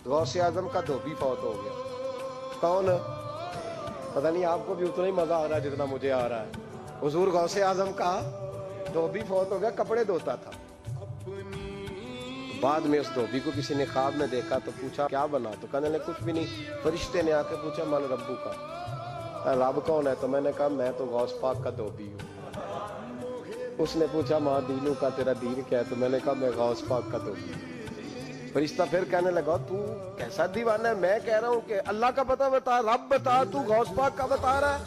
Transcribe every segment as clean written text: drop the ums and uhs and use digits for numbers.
गौसे आजम का धोबी फौत हो गया। कौन? पता नहीं, आपको भी उतना ही मजा आ रहा है जितना मुझे आ रहा है। हुजूर गौसे आजम का धोबी फौत हो गया, कपड़े धोता था। बाद में उस धोबी को किसी ने ख्वाब में देखा तो पूछा क्या बना, तो कहने लगे कुछ भी नहीं। फरिश्ते ने आके पूछा मन रब्बू का, रब कौन है? तो मैंने कहा मैं तो गौस पाक का धोबी हूँ। उसने पूछा माँ दीनू का, तेरा दीन क्या है? तो मैंने कहा मैं गौस पाक का धोबी। फरिश्ता फिर कहने लगा तू कैसा दीवाना है, मैं कह रहा हूँ कि अल्लाह का पता बता, रब बता, तू गौस पाक का बता रहा है।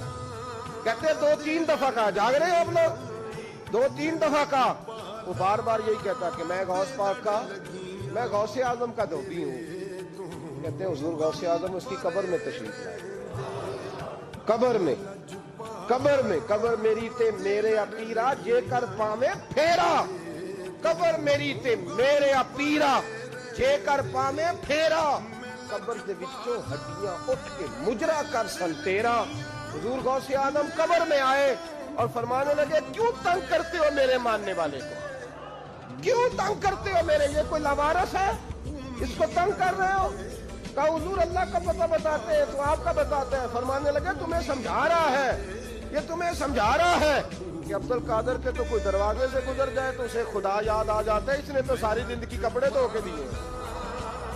कहते 2-3 दफा का, जाग रहे हैं आप लोग? 2-3 दफा का वो बार बार यही कहता कि मैं गौस पाक का, मैं गौसे आजम का धोबी हूँ। कहते हैं हुजूर गौसे आजम उसकी कब्र में तशरीफ लाए। कब्र मेरी ते मेरे अपीरा जे कर पावे फेरा। कब्र मेरी ते मेरे अपीरा जे कर पावे फेरा। कब्र दे विचों हड्डियां उठ के मुजरा कर सन तेरा। हुजूर गौसे आजम कब्र में आए और फरमाने लगे क्यों तंग करते हो मेरे मानने वाले को, क्यों तंग करते हो मेरे, ये कोई लवारस है इसको तंग कर रहे हो? कहा हुजूर अल्लाह का पता बताते हैं तो आपका बताते हैं। फरमाने लगे तुम्हें समझा रहा है, ये तुम्हें समझा रहा है कि अब्दुल कादर के तो कोई दरवाजे से गुजर जाए तो उसे खुदा याद आ जाता है, इसने तो सारी जिंदगी कपड़े धो के दिए।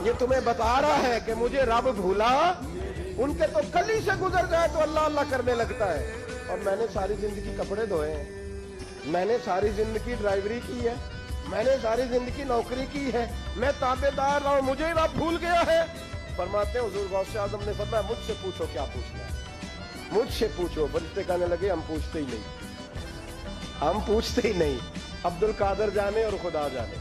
ये तुम्हें बता रहा है कि मुझे रब भूला, उनके तो गली से गुजर जाए तो अल्लाह अल्लाह करने लगता है। और मैंने सारी जिंदगी कपड़े धोए हैं, मैंने सारी जिंदगी ड्राइवरी की है, मैंने सारी जिंदगी नौकरी की है, मैं ताबेदार रहा हूं, मुझे रब भूल गया है। फरमाते हैं हुजूर गौसे आजम ने फरमाया मुझसे पूछो क्या पूछना है, मुझसे पूछो। फरिश्ते कहने लगे हम पूछते ही नहीं, हम पूछते ही नहीं, अब्दुल कादर जाने और खुदा जाने।